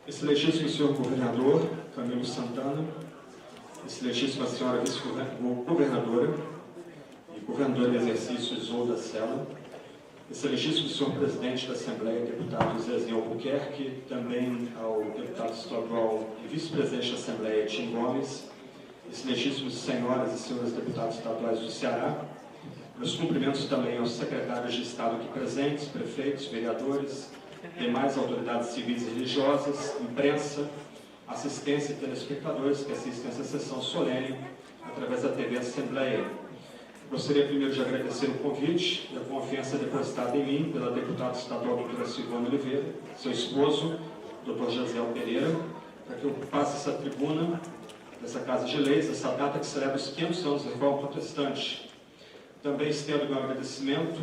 Excelentíssimo senhor governador Camilo Santana, excelentíssima senhora vice-governadora e governadora em exercício Isolda Sela, excelentíssimo senhor presidente da Assembleia, deputado Zezinho Albuquerque, também ao deputado estadual e vice-presidente da Assembleia, Tim Gomes, excelentíssimos senhoras e senhores deputados estaduais do Ceará, meus cumprimentos também aos secretários de Estado aqui presentes, prefeitos, vereadores, demais autoridades civis e religiosas, imprensa, assistência e telespectadores que assistem essa sessão solene através da TV Assembleia. Gostaria primeiro de agradecer o convite e a confiança depositada em mim pela deputada estadual doutora Silvana Oliveira, seu esposo, doutor Josiel Pereira, para que eu ocupasse essa tribuna dessa Casa de Leis, essa data que celebra os 500 anos da Reforma Protestante. Também estendo meu agradecimento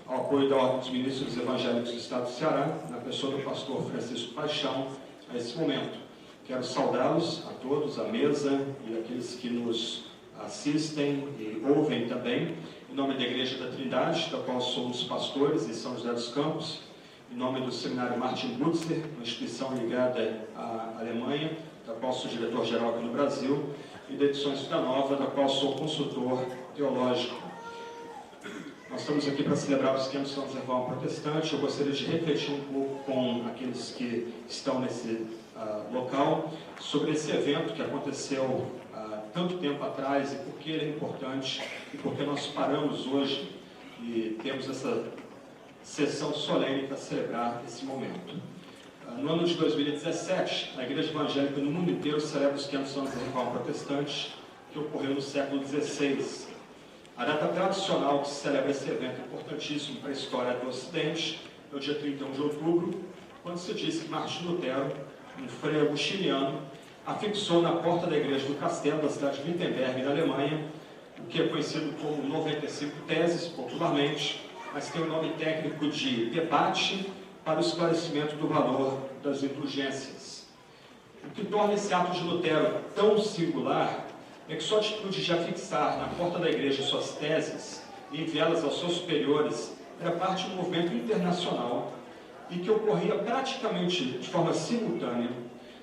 ao apoio da Ordem dos Ministros Evangélicos do Estado do Ceará, na pessoa do pastor Francisco Paixão, a esse momento. Quero saudá-los a todos, à mesa e aqueles que nos assistem e ouvem também, em nome da Igreja da Trindade, da qual sou um dos pastores em São José dos Campos, em nome do Seminário Martin Luther, uma instituição ligada à Alemanha, da qual sou diretor-geral aqui no Brasil, e da Edições Vida Nova, da qual sou consultor teológico. Nós estamos aqui para celebrar os 500 anos da Reforma Protestante. Eu gostaria de refletir um pouco com aqueles que estão nesse local sobre esse evento que aconteceu há tanto tempo atrás e por que ele é importante e por que nós paramos hoje e temos essa sessão solene para celebrar esse momento. No ano de 2017, a Igreja Evangélica no mundo inteiro celebra os 500 anos da Reforma Protestante, que ocorreu no século XVI. A data tradicional que se celebra esse evento importantíssimo para a história do Ocidente é o dia 31 de outubro, quando se diz que Martinho Lutero, um frei agostiniano, afixou na porta da igreja do castelo da cidade de Wittenberg, na Alemanha, o que é conhecido como 95 teses, popularmente, mas tem o nome técnico de debate para o esclarecimento do valor das indulgências. O que torna esse ato de Lutero tão singular é que sua atitude de afixar na porta da igreja suas teses e enviá-las aos seus superiores era parte de um movimento internacional e que ocorria praticamente de forma simultânea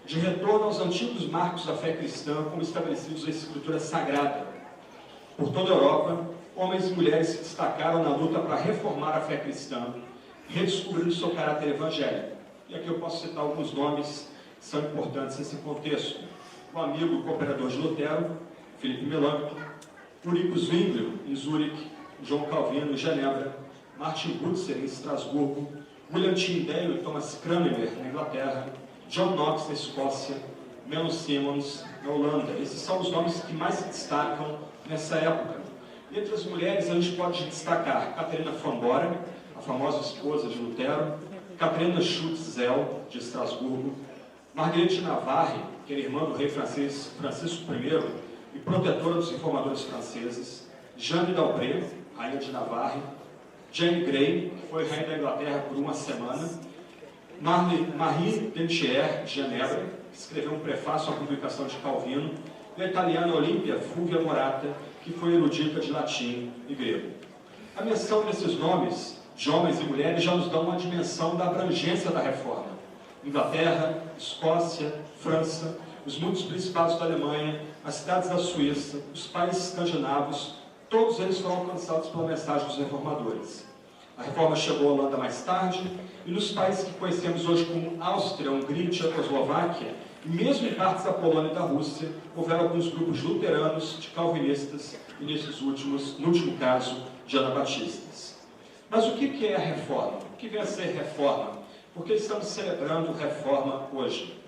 de retorno aos antigos marcos da fé cristã como estabelecidos na Escritura Sagrada. Por toda a Europa, homens e mulheres se destacaram na luta para reformar a fé cristã, redescobrindo seu caráter evangélico. E aqui eu posso citar alguns nomes que são importantes nesse contexto. O amigo e cooperador de Lutero, Filipe Melanchthon, Ulrico Zwinglio, em Zurique, João Calvino, em Genebra, Martin Butzer, em Estrasburgo, William Tyndale e Thomas Cranmer, na Inglaterra, John Knox, na Escócia, Mel Simmons, na Holanda. Esses são os nomes que mais se destacam nessa época. Entre as mulheres, a gente pode destacar Catarina von Bora, a famosa esposa de Lutero, Catarina Schutz-Zell, de Estrasburgo, Marguerite de Navarre, que era irmã do rei Francisco I e protetora dos informadores franceses, Jeanne d'Albret, rainha de Navarre, Jane Grey, que foi rainha da Inglaterra por uma semana, Marie Dentier, de Genebra, que escreveu um prefácio à publicação de Calvino, e a italiana Olimpia Fulvia Morata, que foi erudita de latim e grego. A menção desses nomes, de homens e mulheres, já nos dá uma dimensão da abrangência da reforma. Inglaterra, Escócia, França, os muitos principados da Alemanha, as cidades da Suíça, os países escandinavos, todos eles foram alcançados pela mensagem dos reformadores. A reforma chegou à Holanda mais tarde, e nos países que conhecemos hoje como Áustria, Hungria e Tchecoslováquia, e mesmo em partes da Polônia e da Rússia, houveram alguns grupos de luteranos, de calvinistas e, no último caso, de anabatistas. Mas o que é a reforma? O que vem a ser reforma? Por que estamos celebrando reforma hoje?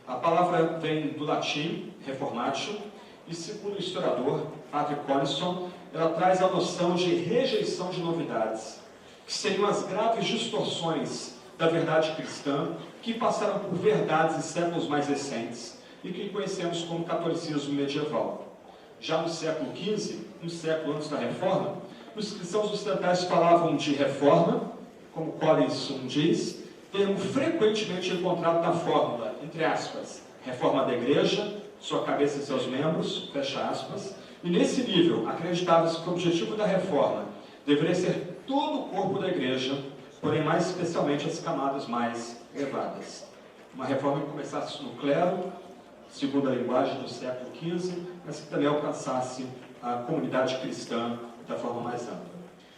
A palavra vem do latim, reformatio, e segundo o historiador Patrick Collison, ela traz a noção de rejeição de novidades, que seriam as graves distorções da verdade cristã, que passaram por verdades em séculos mais recentes e que conhecemos como catolicismo medieval. Já no século XV, um século antes da Reforma, os cristãos ocidentais falavam de reforma, como Collison diz, termo frequentemente encontrado na fórmula, entre aspas, reforma da igreja, sua cabeça e seus membros, fecha aspas, e nesse nível acreditava-se que o objetivo da reforma deveria ser todo o corpo da igreja, porém mais especialmente as camadas mais elevadas. uma reforma que começasse no clero, segundo a linguagem do século XV, mas que também alcançasse a comunidade cristã da forma mais ampla.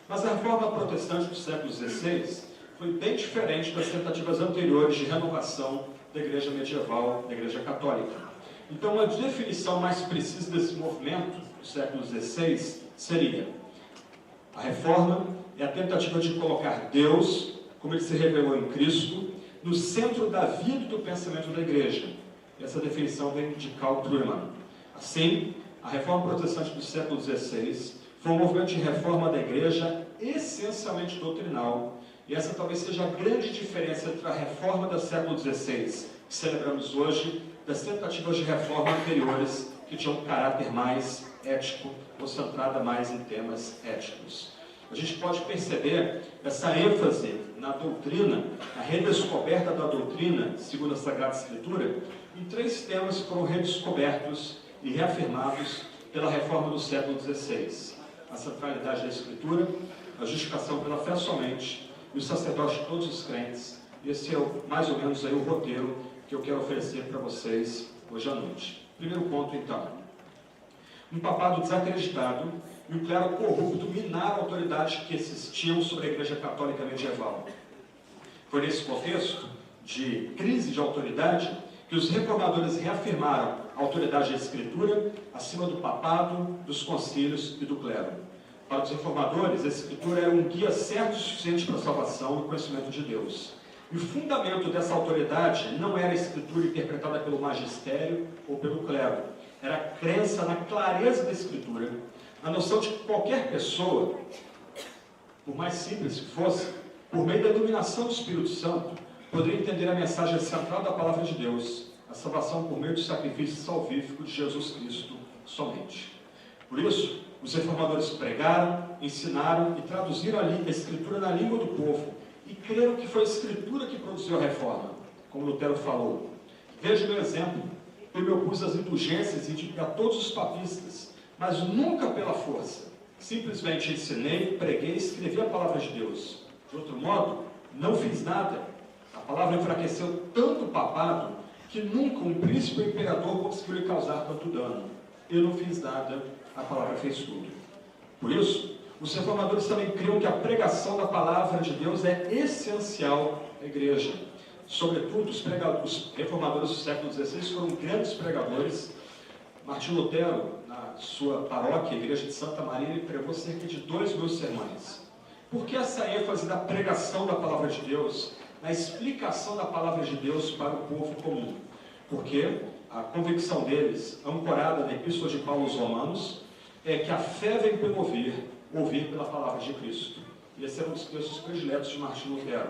Mas a reforma protestante do século XVI foi bem diferente das tentativas anteriores de renovação da igreja medieval, da igreja católica. Então, uma definição mais precisa desse movimento do século XVI seria: a reforma é a tentativa de colocar Deus, como ele se revelou em Cristo, no centro da vida e do pensamento da igreja. Essa definição vem de Karl Trueman. Assim, a reforma protestante do século XVI foi um movimento de reforma da igreja essencialmente doutrinal, e essa talvez seja a grande diferença entre a reforma do século XVI, que celebramos hoje, das tentativas de reforma anteriores, que tinham um caráter mais ético, ou centrada mais em temas éticos. A gente pode perceber essa ênfase na doutrina, a redescoberta da doutrina, segundo a Sagrada Escritura, em 3 temas que foram redescobertos e reafirmados pela reforma do século XVI: a centralidade da Escritura, a justificação pela fé somente e o sacerdócio de todos os crentes. Esse é mais ou menos aí o roteiro que eu quero oferecer para vocês hoje à noite. Primeiro ponto, então: um papado desacreditado e um clero corrupto minaram a autoridade que existiam sobre a Igreja Católica medieval. Foi nesse contexto de crise de autoridade que os reformadores reafirmaram a autoridade da Escritura acima do papado, dos concílios e do clero. Para os reformadores, a Escritura era um guia certo e suficiente para a salvação e o conhecimento de Deus. E o fundamento dessa autoridade não era a Escritura interpretada pelo magistério ou pelo clero. Era a crença na clareza da Escritura, a noção de que qualquer pessoa, por mais simples que fosse, por meio da iluminação do Espírito Santo, poderia entender a mensagem central da Palavra de Deus, a salvação por meio do sacrifício salvífico de Jesus Cristo somente. Por isso, os reformadores pregaram, ensinaram e traduziram a Escritura na língua do povo, e creram que foi a Escritura que produziu a reforma, como Lutero falou. Veja meu exemplo: eu me opus às indulgências e a todos os papistas, mas nunca pela força. Simplesmente ensinei, preguei e escrevi a palavra de Deus. De outro modo, não fiz nada. A palavra enfraqueceu tanto o papado que nunca um príncipe ou imperador conseguiu lhe causar tanto dano. Eu não fiz nada, a palavra fez tudo. Por isso, os reformadores também criam que a pregação da palavra de Deus é essencial à igreja. Sobretudo, os reformadores do século XVI foram grandes pregadores. Martinho Lutero, na sua paróquia, a igreja de Santa Maria, ele pregou cerca de 2.000 sermões. Por que essa ênfase da pregação da palavra de Deus, na explicação da palavra de Deus para o povo comum? Porque a convicção deles, ancorada na Epístola de Paulo aos Romanos, é que a fé vem pelo ouvir pela palavra de Cristo. E esse era um dos textos prediletos de Martinho Lutero.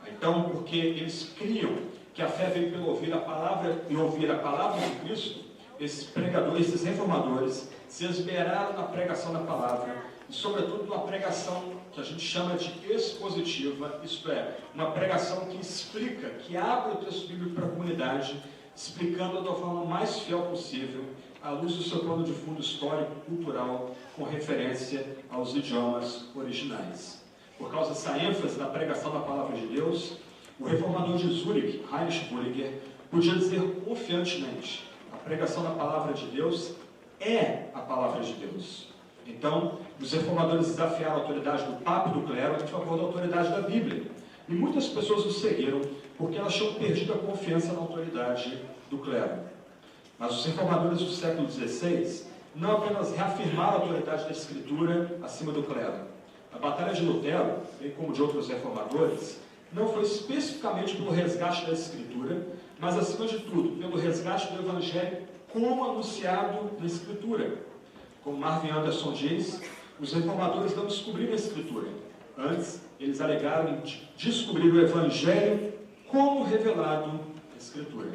Então, porque eles criam que a fé vem pelo ouvir a palavra e ouvir a palavra de Cristo, esses pregadores, esses reformadores, se esmeraram na pregação da palavra, e sobretudo numa pregação que a gente chama de expositiva, isto é, uma pregação que explica, que abre o texto bíblico para a comunidade, explicando da forma mais fiel possível, à luz do seu plano de fundo histórico, cultural, com referência aos idiomas originais. Por causa dessa ênfase na pregação da palavra de Deus, o reformador de Zurich, Heinrich Bullinger, podia dizer confiantemente: a pregação da palavra de Deus é a palavra de Deus. Então, os reformadores desafiaram a autoridade do Papa e do clero em favor da autoridade da Bíblia. E muitas pessoas os seguiram porque elas tinham perdido a confiança na autoridade do clero. Mas os reformadores do século XVI não apenas reafirmaram a autoridade da Escritura acima do clero. A batalha de Lutero, bem como de outros reformadores, não foi especificamente pelo resgate da Escritura, mas, acima de tudo, pelo resgate do Evangelho como anunciado na Escritura. Como Marvin Anderson diz, os reformadores não descobriram a Escritura. Antes, eles alegaram em descobrir o Evangelho como revelado na Escritura.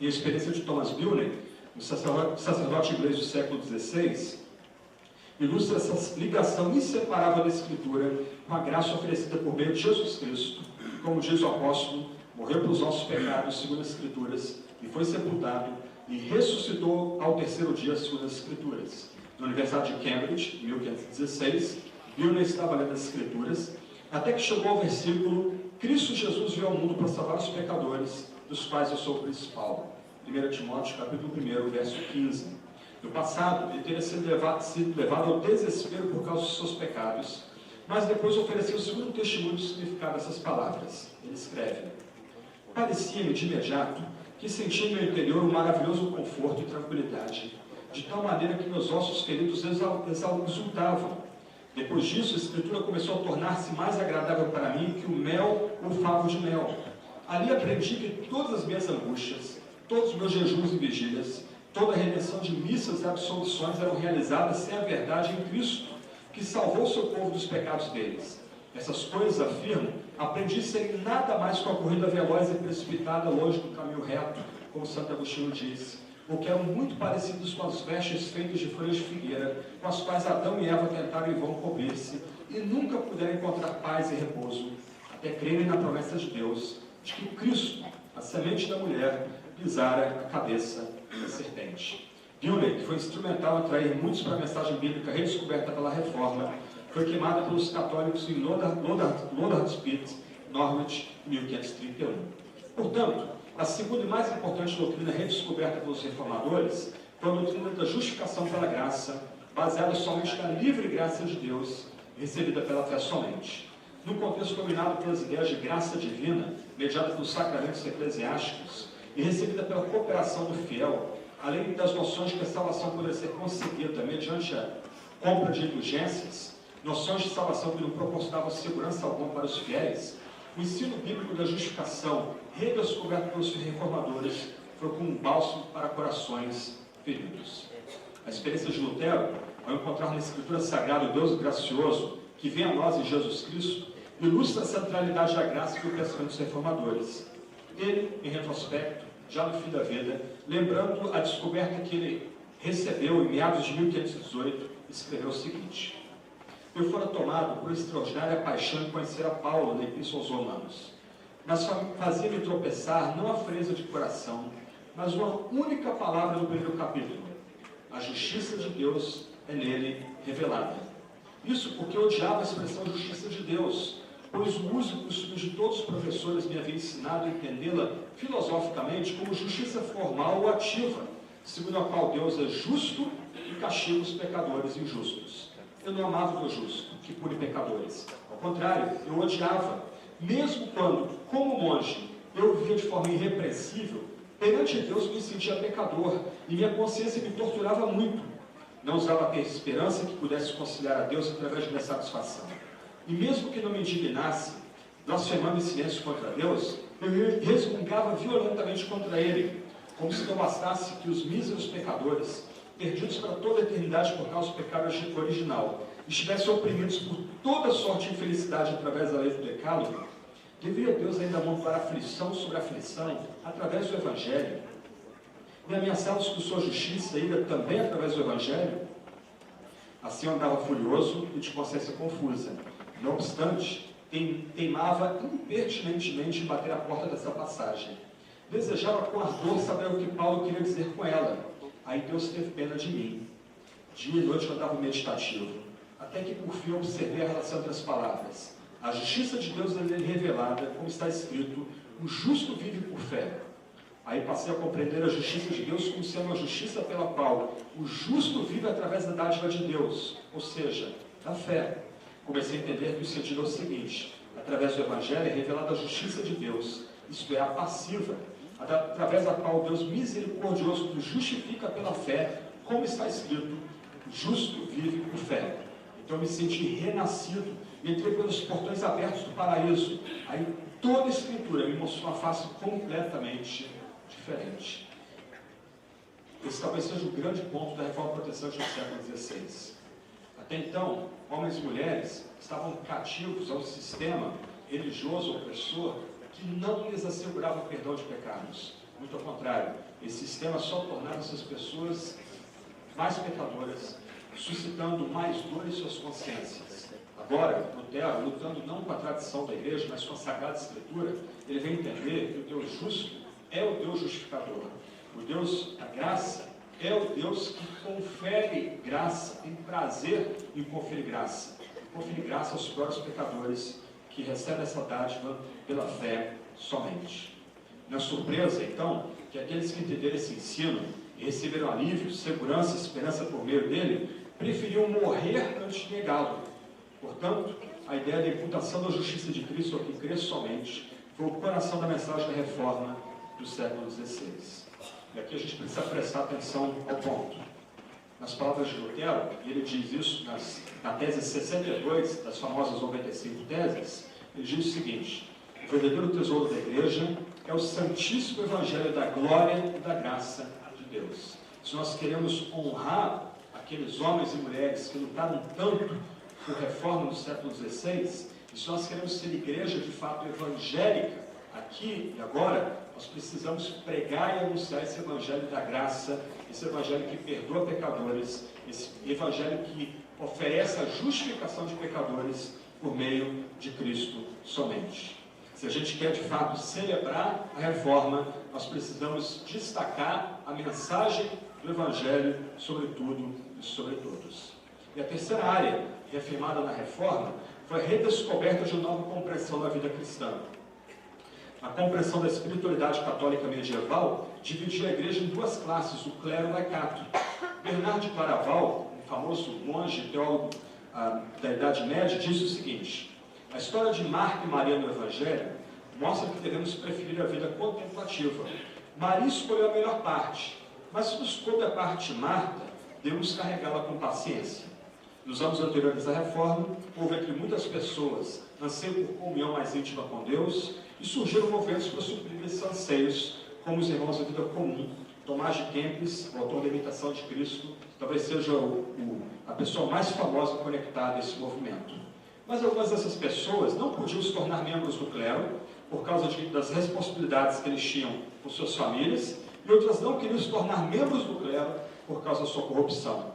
E a experiência de Thomas Bilney, um sacerdote inglês do século XVI, ilustra essa ligação inseparável da Escritura com a graça oferecida por meio de Jesus Cristo, como diz o apóstolo: morreu pelos nossos pecados, segundo as Escrituras, e foi sepultado, e ressuscitou ao terceiro dia, segundo as Escrituras. No aniversário de Cambridge, em 1516, Bilney estava lendo as Escrituras, até que chegou ao versículo: Cristo Jesus veio ao mundo para salvar os pecadores, dos quais eu sou o principal. 1 Timóteo, capítulo 1, verso 15. No passado, ele teria sido levado ao desespero por causa dos seus pecados, mas depois ofereceu o segundo testemunho do significado dessas palavras. Ele escreve: parecia-me de imediato que sentia em meu interior um maravilhoso conforto e tranquilidade, de tal maneira que meus ossos feridos exultavam. Depois disso, a Escritura começou a tornar-se mais agradável para mim que o mel ou favo de mel. Ali aprendi que todas as minhas angústias, todos os meus jejuns e vigílias, toda a redenção de missas e absolvições eram realizadas sem a verdade em Cristo, que salvou o seu povo dos pecados deles. Essas coisas, afirmo, aprendi sem nada mais que uma corrida veloz e precipitada longe do caminho reto, como Santo Agostinho diz, porque eram muito parecidos com as vestes feitas de folhas de figueira, com as quais Adão e Eva tentaram em vão cobrir-se, e nunca puderam encontrar paz e repouso, até crerem na promessa de Deus, de que Cristo, a semente da mulher, pisara a cabeça da serpente. Dewey, que foi instrumental em atrair muitos para a mensagem bíblica redescoberta pela Reforma, foi queimada pelos católicos em Loddard's Pit, Norwich, em 1531. Portanto, a segunda e mais importante doutrina redescoberta pelos reformadores foi a doutrina da justificação pela graça, baseada somente na livre graça de Deus, recebida pela fé somente. No contexto dominado pelas ideias de graça divina, mediada pelos sacramentos eclesiásticos, e recebida pela cooperação do fiel, além das noções de que a salvação poderia ser conseguida mediante a compra de indulgências, noções de salvação que não proporcionavam segurança alguma para os fiéis, o ensino bíblico da justificação, redescoberto pelos reformadores, foi como um bálsamo para corações feridos. A experiência de Lutero, ao encontrar na Escritura Sagrada o Deus gracioso, que vem a nós em Jesus Cristo, ilustra a centralidade da graça do pensamento dos reformadores. Ele, em retrospecto, já no fim da vida, lembrando a descoberta que ele recebeu em meados de 1518, escreveu o seguinte: eu fora tomado por extraordinária paixão em conhecer a Paulo na Epístola aos Romanos, mas fazia-me tropeçar não a frieza de coração, mas uma única palavra no primeiro capítulo: a justiça de Deus é nele revelada. Isso porque eu odiava a expressão justiça de Deus, pois o uso e costume de todos os professores me havia ensinado a entendê-la filosoficamente como justiça formal ou ativa, segundo a qual Deus é justo e castiga os pecadores injustos. Eu não amava o Deus justo, que pune pecadores. Ao contrário, eu odiava, mesmo quando, como monge, eu vivia de forma irrepreensível, perante Deus me sentia pecador, e minha consciência me torturava muito. Não usava ter esperança que pudesse conciliar a Deus através de minha satisfação. E mesmo que não me indignasse, blasfemando em silêncio contra Deus, eu resmungava violentamente contra Ele, como se não bastasse que os míseros pecadores, perdidos para toda a eternidade por causa do pecado original, estivessem oprimidos por toda sorte de infelicidade através da lei do decálogo, deveria Deus ainda montar aflição sobre aflição através do Evangelho, e ameaçá-los com sua justiça ainda também através do Evangelho? Assim eu andava furioso e de consciência confusa. Não obstante, teimava impertinentemente em bater a porta dessa passagem. Desejava com ardor saber o que Paulo queria dizer com ela. Aí Deus teve pena de mim. Dia e noite eu andava meditativo, até que por fim observei a relação entre as palavras. A justiça de Deus é nele revelada, como está escrito: o justo vive por fé. Aí passei a compreender a justiça de Deus como sendo uma justiça pela qual o justo vive através da dádiva de Deus, ou seja, da fé. Comecei a entender que o sentido é o seguinte: através do Evangelho é revelada a justiça de Deus, isto é, a passiva, através da qual Deus misericordioso nos justifica pela fé, como está escrito: o justo vive por fé. Então eu me senti renascido, entrei pelos portões abertos do paraíso. Aí toda a Escritura me mostrou uma face completamente diferente. Esse talvez seja o grande ponto da reforma protestante do século XVI. Até então, homens e mulheres estavam cativos ao sistema religioso opressor que não lhes assegurava o perdão de pecados. Muito ao contrário, esse sistema só tornava essas pessoas mais pecadoras, suscitando mais dor em suas consciências. Agora, Lutero, lutando não com a tradição da igreja, mas com a Sagrada Escritura, ele vem entender que o Deus justo é o Deus justificador. O Deus da graça é o Deus que confere graça, tem prazer em conferir graça. Conferir graça aos próprios pecadores que recebem essa dádiva pela fé somente. Não é surpresa, então, que aqueles que entenderam esse ensino e receberam alívio, segurança e esperança por meio dele, preferiam morrer antes de negá-lo. Portanto, a ideia da imputação da justiça de Cristo a quem crê somente foi o coração da mensagem da reforma do século XVI. E aqui a gente precisa prestar atenção ao ponto. Nas palavras de Lutero, e ele diz isso na tese 62 das famosas 95 teses, ele diz o seguinte: o verdadeiro tesouro da igreja é o santíssimo evangelho da glória e da graça de Deus. Se nós queremos honrar aqueles homens e mulheres que lutaram tanto por reforma no século XVI, e se nós queremos ser igreja de fato evangélica, aqui e agora, nós precisamos pregar e anunciar esse evangelho da graça, esse evangelho que perdoa pecadores, esse evangelho que oferece a justificação de pecadores por meio de Cristo somente. Se a gente quer de fato celebrar a reforma, nós precisamos destacar a mensagem do evangelho sobre tudo e sobre todos. E a terceira área, reafirmada na reforma, foi a redescoberta de uma nova compreensão da vida cristã. A compreensão da espiritualidade católica medieval dividia a igreja em duas classes, o clero e o laicato. Bernard de Claraval, um famoso monge e teólogo da Idade Média, diz o seguinte: a história de Marta e Maria no Evangelho mostra que devemos preferir a vida contemplativa. Maria escolheu a melhor parte, mas se nos coube a parte de Marta, devemos carregá-la com paciência. Nos anos anteriores à reforma, houve entre muitas pessoas anseio por comunhão mais íntima com Deus, e surgiram movimentos para suprir esses anseios, como os irmãos da vida comum. Tomás de Kempis, o autor da Imitação de Cristo, talvez seja a pessoa mais famosa conectada a esse movimento. Mas algumas dessas pessoas não podiam se tornar membros do clero, por causa das responsabilidades que eles tinham com suas famílias, e outras não queriam se tornar membros do clero por causa da sua corrupção.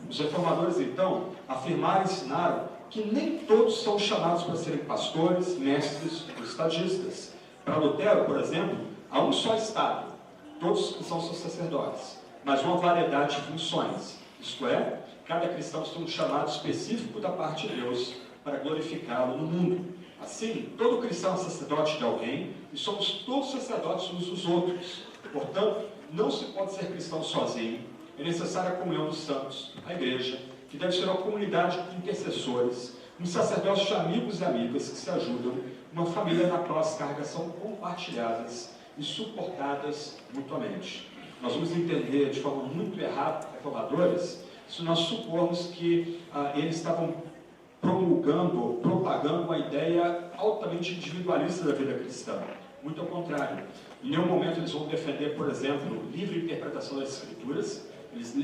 Os reformadores, então, afirmaram e ensinaram que nem todos são chamados para serem pastores, mestres ou estadistas. Para Lutero, por exemplo, há um só estado, todos que são seus sacerdotes, mas uma variedade de funções. Isto é, cada cristão tem um chamado específico da parte de Deus para glorificá-lo no mundo. Assim, todo cristão é sacerdote de alguém e somos todos sacerdotes uns dos outros. Portanto, não se pode ser cristão sozinho. É necessária a comunhão dos santos, a igreja, que deve ser uma comunidade de intercessores, um sacerdócio de amigos e amigas que se ajudam, uma família na qual as cargas são compartilhadas e suportadas mutuamente. Nós vamos entender de forma muito errada, reformadores, se nós supormos que eles estavam promulgando, propagando uma ideia altamente individualista da vida cristã. Muito ao contrário. Em nenhum momento eles vão defender, por exemplo, livre interpretação das Escrituras. Eles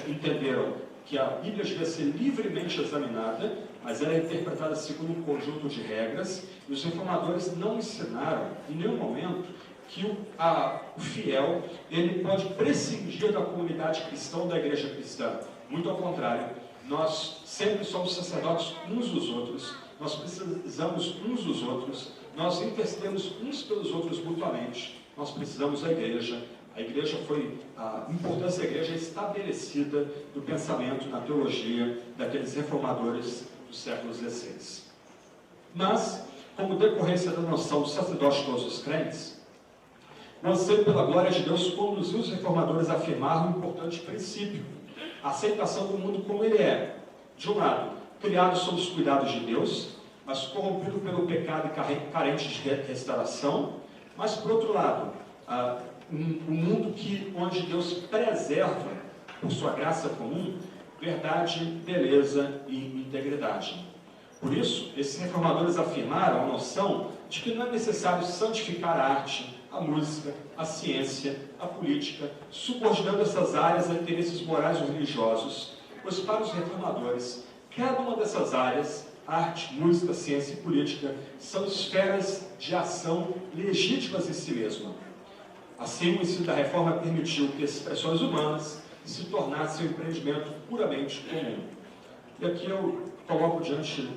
entenderam que a Bíblia devia ser livremente examinada, mas ela é interpretada segundo um conjunto de regras, e os reformadores não ensinaram, em nenhum momento, que o fiel ele pode prescindir da comunidade cristã ou da igreja cristã. Muito ao contrário, nós sempre somos sacerdotes uns dos outros, nós precisamos uns dos outros, nós intercedemos uns pelos outros mutuamente, nós precisamos da igreja. A igreja a importância da igreja é estabelecida no pensamento, na teologia daqueles reformadores do século XVI. Mas, como decorrência da noção do sacerdote de todos os crentes, o anseio pela glória de Deus conduziu os reformadores a afirmar um importante princípio: a aceitação do mundo como ele é. De um lado, criado sob os cuidados de Deus, mas corrompido pelo pecado e carente de restauração, mas, por outro lado, um mundo onde Deus preserva, por sua graça comum, verdade, beleza e integridade. Por isso, esses reformadores afirmaram a noção de que não é necessário santificar a arte, a música, a ciência, a política, subordinando essas áreas a interesses morais ou religiosos, pois para os reformadores, cada uma dessas áreas, arte, música, ciência e política, são esferas de ação legítimas em si mesma. Assim, o ensino da reforma permitiu que expressões humanas se tornassem um empreendimento puramente comum. E aqui eu coloco diante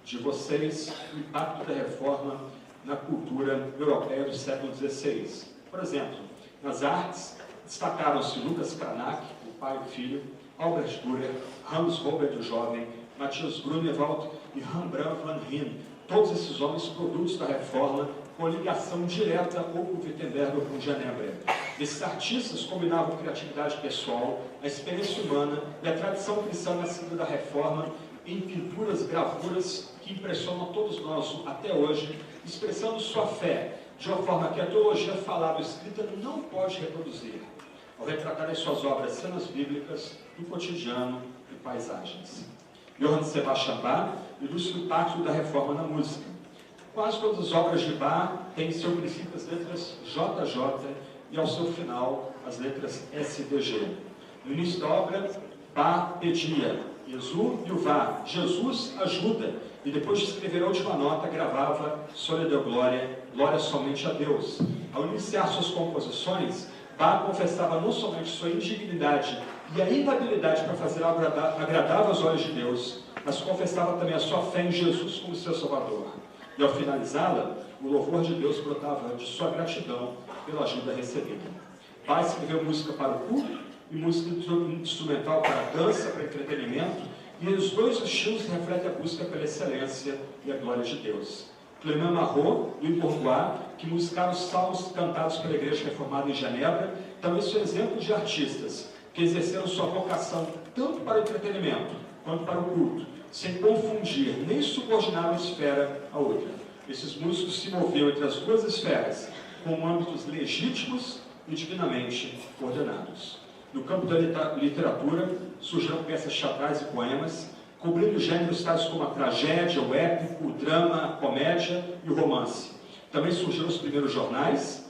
de vocês o impacto da reforma na cultura europeia do século XVI. Por exemplo, nas artes, destacaram-se Lucas Cranach, o pai e o filho, Albert Dürer, Hans Robert o Jovem, Matthias Grunewald e Rembrandt van Rijn, Todos esses homens produtos da Reforma, com ligação direta ou com Wittenberg ou com Genebra. Esses artistas combinavam criatividade pessoal, a experiência humana e a tradição cristã nascida da Reforma em pinturas, gravuras que impressionam todos nós até hoje, expressando sua fé de uma forma que a teologia falada ou escrita não pode reproduzir, ao retratar em suas obras cenas bíblicas do cotidiano e paisagens. Johann Sebastian Bach ilustra o impacto da Reforma na música. Quase todas as obras de Bach têm em seu princípio as letras JJ e ao seu final as letras SDG. No início da obra, Bach pedia Jesus e o Vá, Jesus ajuda, e depois de escrever a última nota, gravava Sole Deo Glória, glória somente a Deus. Ao iniciar suas composições, Bach confessava não somente sua indignidade e a inabilidade para fazer algo agradável aos olhos de Deus, mas confessava também a sua fé em Jesus como seu Salvador. E ao finalizá-la, o louvor de Deus brotava de sua gratidão pela ajuda recebida. Bach escreveu música para o culto e música instrumental para a dança, para entretenimento, e os dois estilos refletem a busca pela excelência e a glória de Deus. Clément Marot, Louis Bourgeois, que musicaram os salmos cantados pela Igreja Reformada em Genebra, também são exemplos de artistas que exerceram sua vocação tanto para o entretenimento quanto para o culto, sem confundir nem subordinar uma esfera a outra. Esses músicos se moviam entre as duas esferas, com âmbitos legítimos e divinamente ordenados. No campo da literatura, surgiram peças teatrais e poemas, cobrindo gêneros tais como a tragédia, o épico, o drama, a comédia e o romance. Também surgiram os primeiros jornais,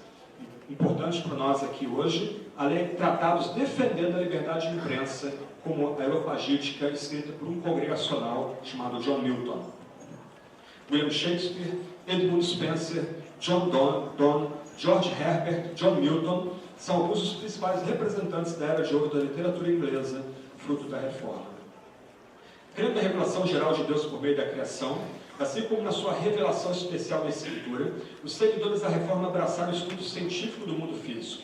importantes para nós aqui hoje, além de tratados defendendo a liberdade de imprensa, como a Areopagítica, escrita por um congregacional chamado John Milton. William Shakespeare, Edmund Spencer, John Donne, George Herbert, John Milton, são alguns dos principais representantes da Era de Ouro da literatura inglesa, fruto da Reforma. Crendo na revelação geral de Deus por meio da criação, assim como na sua revelação especial na Escritura, os seguidores da Reforma abraçaram o estudo científico do mundo físico.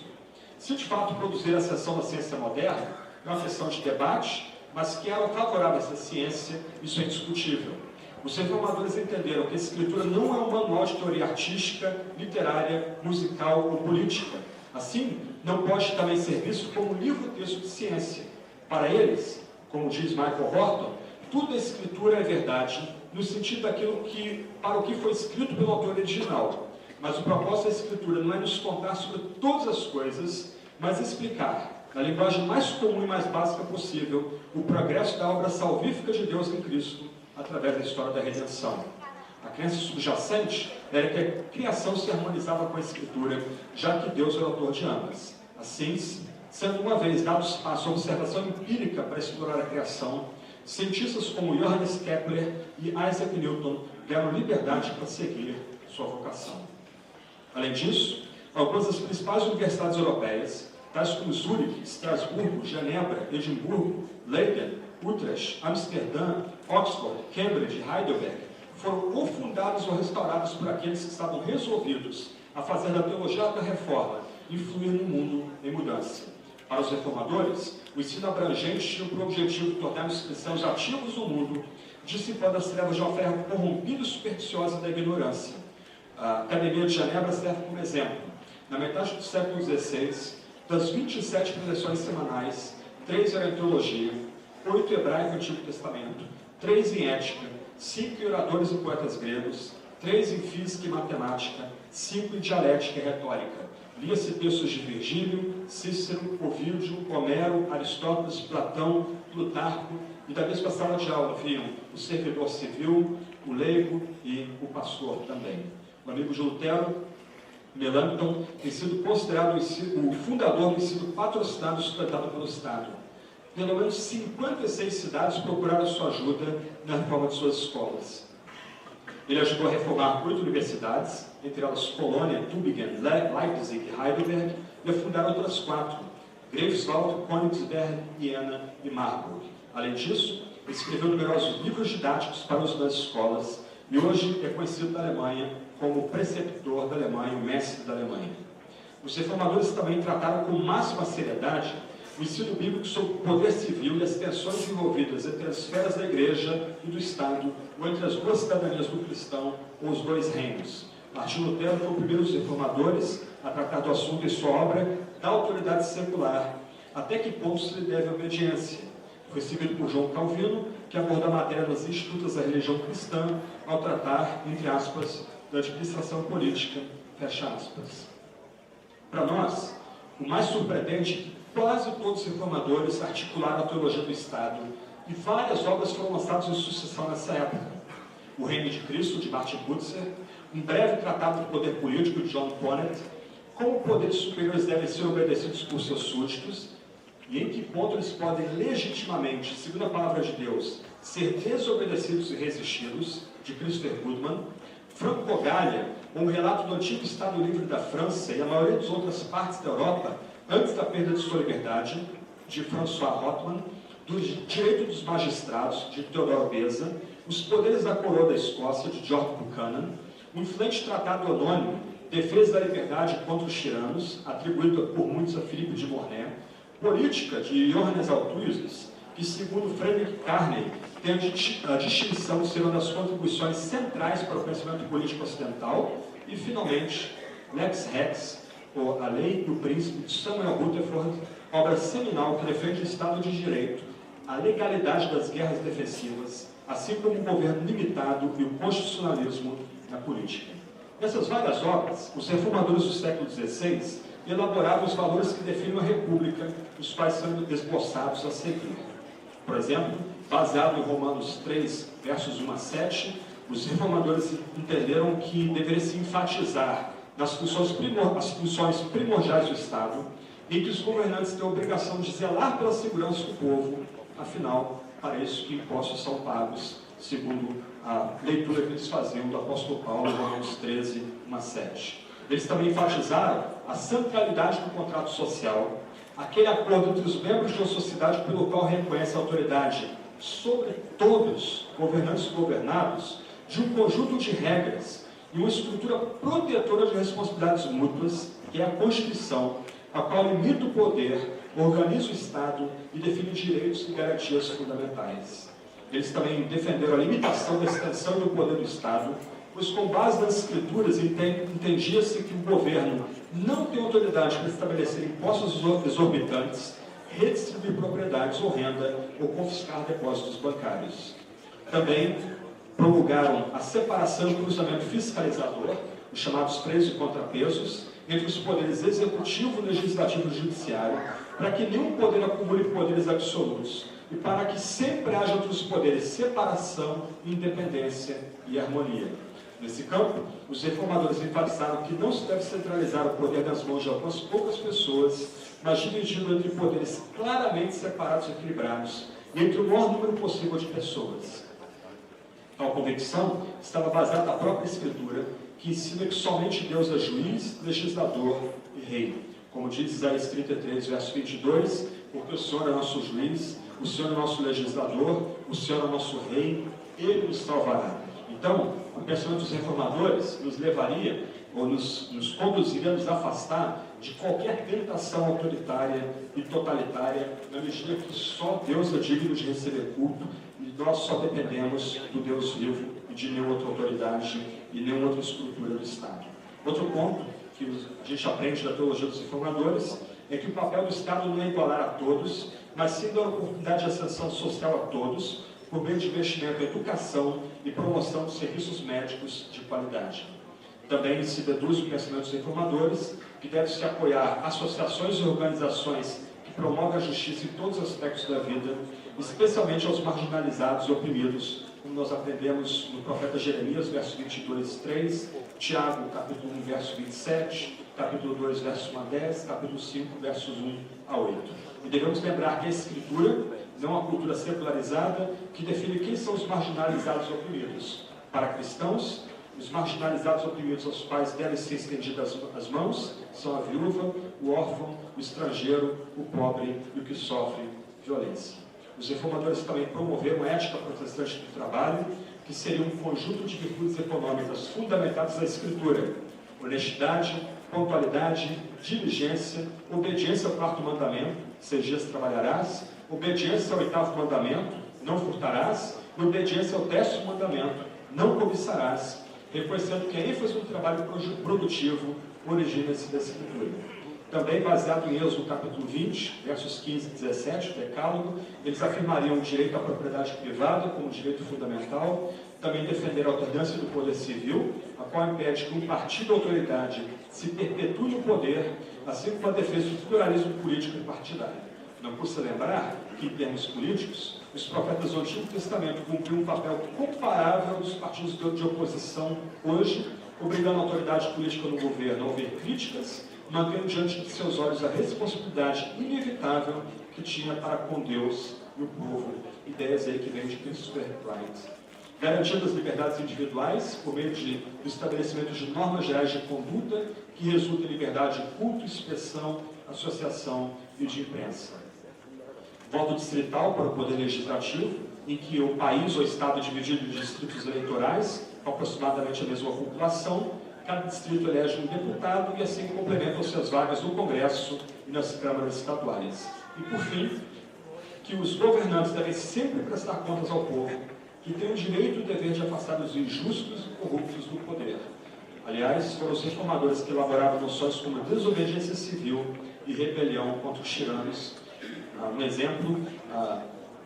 Se de fato produzir a seção da ciência moderna, é uma questão de debate, mas que eram favoráveis à ciência, isso é indiscutível. Os reformadores entenderam que a Escritura não é um manual de teoria artística, literária, musical ou política. Assim, não pode também ser visto como um livro-texto de ciência. Para eles, como diz Michael Horton, tudo a Escritura é verdade, no sentido daquilo para o que foi escrito pelo autor original. Mas o propósito da Escritura não é nos contar sobre todas as coisas, mas explicar, na linguagem mais comum e mais básica possível, o progresso da obra salvífica de Deus em Cristo, através da história da redenção. A crença subjacente era que a criação se harmonizava com a Escritura, já que Deus é o autor de ambas. Assim, sendo uma vez dado espaço à observação empírica para explorar a criação, cientistas como Johannes Kepler e Isaac Newton deram liberdade para seguir sua vocação. Além disso, algumas das principais universidades europeias, tais como Zurique, Estrasburgo, Genebra, Edimburgo, Leiden, Utrecht, Amsterdã, Oxford, Cambridge e Heidelberg, foram ou fundados ou restaurados por aqueles que estavam resolvidos a fazer da teologia da Reforma influir no mundo em mudança. Para os reformadores, o ensino abrangente tinha por objetivo tornar os cristãos ativos no mundo, dissipando as trevas de uma fé corrompida e supersticiosa da ignorância. A Academia de Genebra serve como exemplo. Na metade do século XVI, das 27 preleções semanais, 3 eram em teologia, 8 em hebraico e Antigo Testamento, 3 em ética, 5 em oradores e poetas gregos, 3 em física e matemática, 5 em dialética e retórica. Lia-se textos de Virgílio, Cícero, Ovídio, Homero, Aristóteles, Platão, Plutarco, e da mesma sala de aula viam o servidor civil, o leigo e o pastor também. O amigo de Lutero, Melanchthon, tem sido considerado o fundador do ensino patrocinado e sustentado pelo Estado. Pelo menos 56 cidades procuraram sua ajuda na reforma de suas escolas. Ele ajudou a reformar 8 universidades, entre elas Colônia, Tübingen, Leipzig e Heidelberg, e a fundar outras 4, Greifswald, Königsberg, Jena e Marburg. Além disso, ele escreveu numerosos livros didáticos para uso nas escolas, e hoje é conhecido na Alemanha como o preceptor da Alemanha, o mestre da Alemanha. Os reformadores também trataram com máxima seriedade o ensino bíblico sobre o poder civil e as tensões envolvidas entre as esferas da igreja e do Estado, ou entre as duas cidadanias do cristão, ou os dois reinos. Martim Lutero foi o primeiro dos reformadores a tratar do assunto em sua obra da autoridade secular, até que ponto se lhe deve a obediência. Foi seguido por João Calvino, que aborda a matéria nos institutos da religião cristã, ao tratar, entre aspas, da administração política, fecha aspas. Para nós, o mais surpreendente é que quase todos os reformadores articularam a teologia do Estado, e várias obras foram lançadas em sucessão nessa época. O Reino de Cristo, de Martin Butzer, um breve tratado do poder político, de John Ponnet, como poderes superiores devem ser obedecidos por seus súditos, e em que ponto eles podem legitimamente, segundo a palavra de Deus, ser desobedecidos e resistidos, de Christopher Goodman. Franco Cogalha, um relato do antigo Estado Livre da França e a maioria das outras partes da Europa, antes da perda de sua liberdade, de François Rothman, do direito dos magistrados, de Theodore Beza, os poderes da coroa da Escócia, de George Buchanan, um influente tratado anônimo, Defesa da Liberdade contra os Tiranos, atribuído por muitos a Philippe de Mornay, política de Johannes Althusius, que, segundo Frederick Carney, tem a distinção de ser uma das contribuições centrais para o pensamento político ocidental, e, finalmente, Lex Rex, ou A Lei e o Príncipe, de Samuel Rutherford, obra seminal que defende o Estado de Direito, a legalidade das guerras defensivas, assim como o governo limitado e o constitucionalismo na política. Nessas várias obras, os reformadores do século XVI elaboravam os valores que definem a República, os quais são esboçados a seguir. Por exemplo, baseado em Romanos 3, versos 1 a 7, os reformadores entenderam que deveria se enfatizar nas funções primordiais do Estado, e que os governantes têm a obrigação de zelar pela segurança do povo, afinal, para isso que impostos são pagos, segundo a leitura que eles faziam do apóstolo Paulo, Romanos 13, 1 a 7. Eles também enfatizaram a centralidade do contrato social, aquele acordo entre os membros de uma sociedade pelo qual reconhece a autoridade sobre todos, governantes e governados, de um conjunto de regras e uma estrutura protetora de responsabilidades mútuas, que é a Constituição, a qual limita o poder, organiza o Estado e define direitos e garantias fundamentais. Eles também defenderam a limitação da extensão do poder do Estado, pois, com base nas Escrituras, entendia-se que o governo não tem autoridade para estabelecer impostos exorbitantes, redistribuir propriedades ou renda, ou confiscar depósitos bancários. Também promulgaram a separação e o cruzamento fiscalizador, os chamados preços e contrapesos, entre os poderes executivo, legislativo e judiciário, para que nenhum poder acumule poderes absolutos, e para que sempre haja entre os poderes separação, independência e harmonia. Nesse campo, os reformadores enfatizaram que não se deve centralizar o poder nas mãos de algumas poucas pessoas, mas dividido entre poderes claramente separados e equilibrados, e entre o maior número possível de pessoas. Tal convicção estava baseada na própria Escritura, que ensina que somente Deus é juiz, legislador e rei. Como diz Isaías 33, verso 22, porque o Senhor é nosso juiz, o Senhor é nosso legislador, o Senhor é nosso rei, Ele nos salvará. Então, o pensamento dos reformadores nos levaria, ou nos conduziria a nos afastar de qualquer tentação autoritária e totalitária, na medida que só Deus é digno de receber culto, e nós só dependemos do Deus vivo e de nenhuma outra autoridade e nenhuma outra estrutura do Estado. Outro ponto que a gente aprende da teologia dos reformadores é que o papel do Estado não é igualar a todos, mas sim dar oportunidade de ascensão social a todos, por meio de investimento em educação e promoção de serviços médicos de qualidade. Também se deduz o pensamento dos reformadores que deve-se apoiar associações e organizações que promovem a justiça em todos os aspectos da vida, especialmente aos marginalizados e oprimidos, como nós aprendemos no profeta Jeremias, verso 22, 3, Tiago, capítulo 1, verso 27, capítulo 2, verso 1 a 10, capítulo 5, versos 1 a 8. E devemos lembrar que a Escritura não é uma cultura secularizada que define quem são os marginalizados e oprimidos. Para cristãos, os marginalizados e oprimidos aos quais devem ser estendidas as mãos são a viúva, o órfão, o estrangeiro, o pobre e o que sofre violência. Os reformadores também promoveram a ética protestante do trabalho, que seria um conjunto de virtudes econômicas fundamentadas na Escritura: honestidade, pontualidade, diligência, obediência ao quarto mandamento, 6 dias trabalharás, obediência ao 8º mandamento, não furtarás, e obediência ao 10º mandamento, não cobiçarás, reconhecendo que a ênfase no trabalho produtivo origina-se da Escritura. Também, baseado em Êxodo capítulo 20, versos 15 e 17, Decálogo, eles afirmariam o direito à propriedade privada como direito fundamental, também defender a alternância do poder civil, a qual impede que um partido ou autoridade se perpetue no poder, assim como a defesa do pluralismo político e partidário. Não custa lembrar que, em termos políticos, os profetas do Antigo Testamento cumpriam um papel comparável dos partidos de oposição hoje, obrigando a autoridade política no governo a ouvir críticas, mantendo diante de seus olhos a responsabilidade inevitável que tinha para com Deus e o povo. Ideias aí que vêm de Christopher Wright. Garantindo as liberdades individuais por meio do estabelecimento de normas gerais de conduta que resultam em liberdade de culto, expressão, associação e de imprensa. Voto distrital para o poder legislativo, em que o país ou estado é dividido em distritos eleitorais, com aproximadamente a mesma população. Cada distrito elege um deputado e assim complementam suas vagas no Congresso e nas câmaras estaduais. E, por fim, que os governantes devem sempre prestar contas ao povo, que tem o direito e o dever de afastar os injustos e corruptos do poder. Aliás, foram os reformadores que elaboraram noções como desobediência civil e rebelião contra os tiranos. Um exemplo,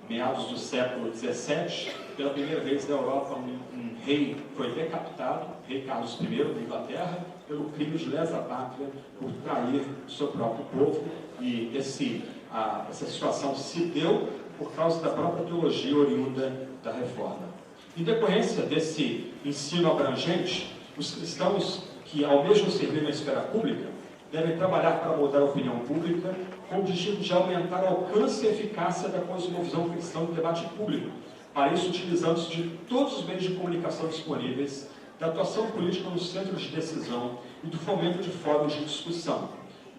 meados do século XVII, pela primeira vez na Europa, um rei foi decapitado, rei Carlos I da Inglaterra, pelo crime de lesa pátria, por trair o seu próprio povo, e essa situação se deu por causa da própria teologia oriunda da Reforma. Em decorrência desse ensino abrangente, os cristãos que almejam servir na esfera pública devem trabalhar para mudar a opinião pública, com o objetivo de aumentar o alcance e a eficácia da cosmovisão cristã no debate público. Para isso, utilizando-se de todos os meios de comunicação disponíveis, da atuação política nos centros de decisão e do fomento de fóruns de discussão.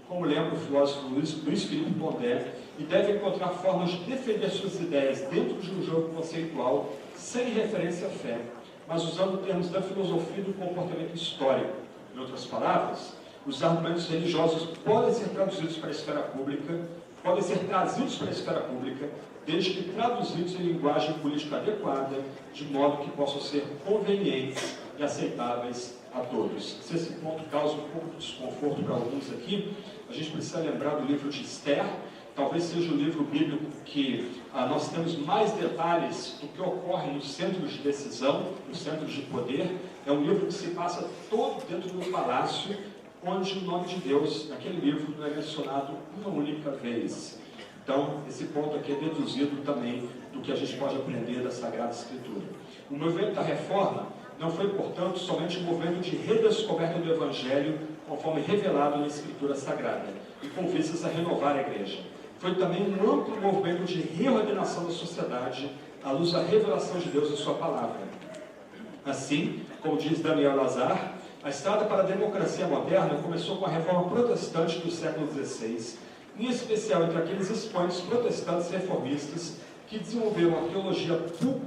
Como lembra o filósofo Luiz Felipe Pondé, e deve encontrar formas de defender suas ideias dentro de um jogo conceitual, sem referência à fé, mas usando termos da filosofia e do comportamento histórico. Em outras palavras, os argumentos religiosos podem ser traduzidos para a esfera pública, podem ser trazidos para a esfera pública, desde que traduzidos em linguagem política adequada, de modo que possam ser convenientes e aceitáveis a todos. Se esse ponto causa um pouco de desconforto para alguns aqui, a gente precisa lembrar do livro de Esther. Talvez seja o livro bíblico que nós temos mais detalhes do que ocorre nos centros de decisão, nos centros de poder. É um livro que se passa todo dentro do palácio, onde o nome de Deus, naquele livro, não é mencionado uma única vez. Então, esse ponto aqui é deduzido também do que a gente pode aprender da Sagrada Escritura. O movimento da Reforma não foi, portanto, somente um movimento de redescoberta do Evangelho, conforme revelado na Escritura Sagrada, e com vistas a renovar a Igreja. Foi também um amplo movimento de reordenação da sociedade, à luz da revelação de Deus em sua palavra. Assim, como diz Daniel Lazar, a estrada para a democracia moderna começou com a reforma protestante do século XVI, em especial entre aqueles expoentes protestantes reformistas que desenvolveram a teologia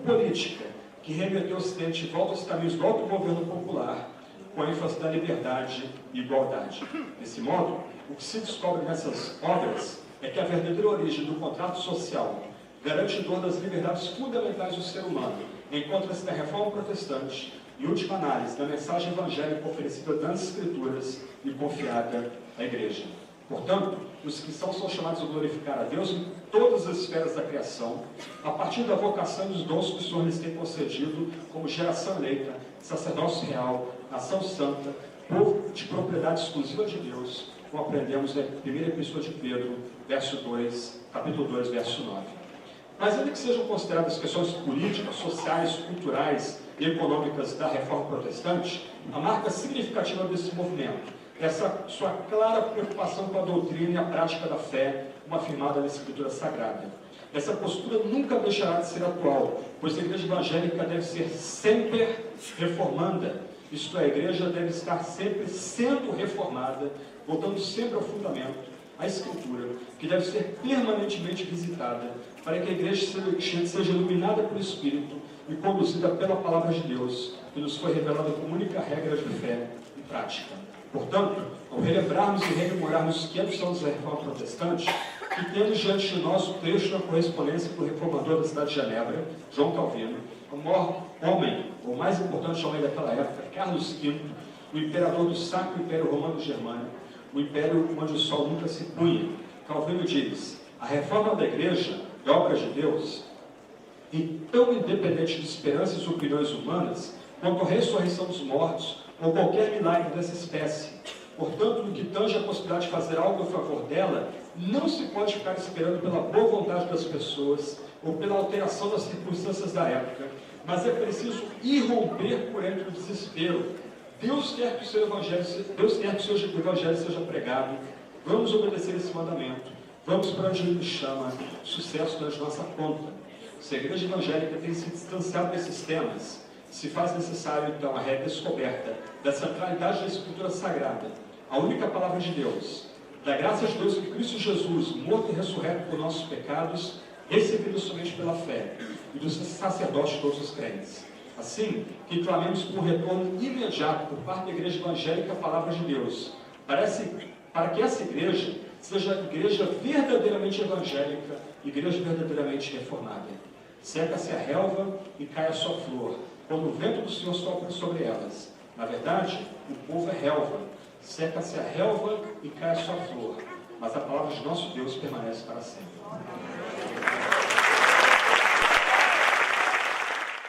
política, que remeteu o Ocidente de volta aos caminhos do autogoverno popular, com ênfase na liberdade e igualdade. Desse modo, o que se descobre nessas obras é que a verdadeira origem do contrato social, garantidor das liberdades fundamentais do ser humano, encontra-se na reforma protestante, em última análise, na mensagem evangélica oferecida nas Escrituras e confiada à Igreja. Portanto, os cristãos são chamados a glorificar a Deus em todas as esferas da criação, a partir da vocação e dos dons que o Senhor lhes tem concedido, como geração eleita, sacerdócio real, nação santa, povo de propriedade exclusiva de Deus, como aprendemos na primeira epístola de Pedro, capítulo 2, verso 9. Mas ainda que sejam consideradas questões políticas, sociais, culturais e econômicas da reforma protestante, a marca significativa desse movimento é essa sua clara preocupação com a doutrina e a prática da fé, como afirmada na Escritura Sagrada. Essa postura nunca deixará de ser atual, pois a igreja evangélica deve ser sempre reformanda, isto é, a igreja deve estar sempre sendo reformada, voltando sempre ao fundamento, à Escritura, que deve ser permanentemente visitada, para que a igreja seja iluminada pelo Espírito e conduzida pela Palavra de Deus, que nos foi revelada como única regra de fé e prática. Portanto, ao relembrarmos e rememorarmos os 500 anos da Reforma Protestante, E temos diante de nós o texto na correspondência com o reformador da cidade de Genebra, João Calvino, o maior homem, o mais importante homem daquela época, Carlos V, o imperador do Sacro Império Romano Germânico, o império onde o sol nunca se punha. Calvino diz: a reforma da igreja é obra de Deus, e tão independente de esperanças e opiniões humanas, quanto a ressurreição dos mortos, ou qualquer milagre dessa espécie. Portanto, no que tange a possibilidade de fazer algo a favor dela, não se pode ficar esperando pela boa vontade das pessoas, ou pela alteração das circunstâncias da época, mas é preciso irromper por entre o desespero. Deus quer que o seu evangelho seja pregado. Vamos obedecer esse mandamento. Vamos para onde Ele nos chama. Sucesso na nossa conta. Se a igreja evangélica tem se distanciado desses temas, se faz necessário, então, a redescoberta da centralidade da Escritura Sagrada, a única palavra de Deus, da graça de Deus que Cristo Jesus, morto e ressurreto por nossos pecados, recebido somente pela fé, e do sacerdote de todos os crentes. Assim, que clamemos por retorno imediato por parte da igreja evangélica à palavra de Deus, para que essa igreja seja igreja verdadeiramente evangélica, igreja verdadeiramente reformada. Seca-se a relva e cai a sua flor, quando o vento do Senhor sopra sobre elas. Na verdade, o povo é relva. Seca-se a relva e cai a sua flor, mas a palavra de nosso Deus permanece para sempre.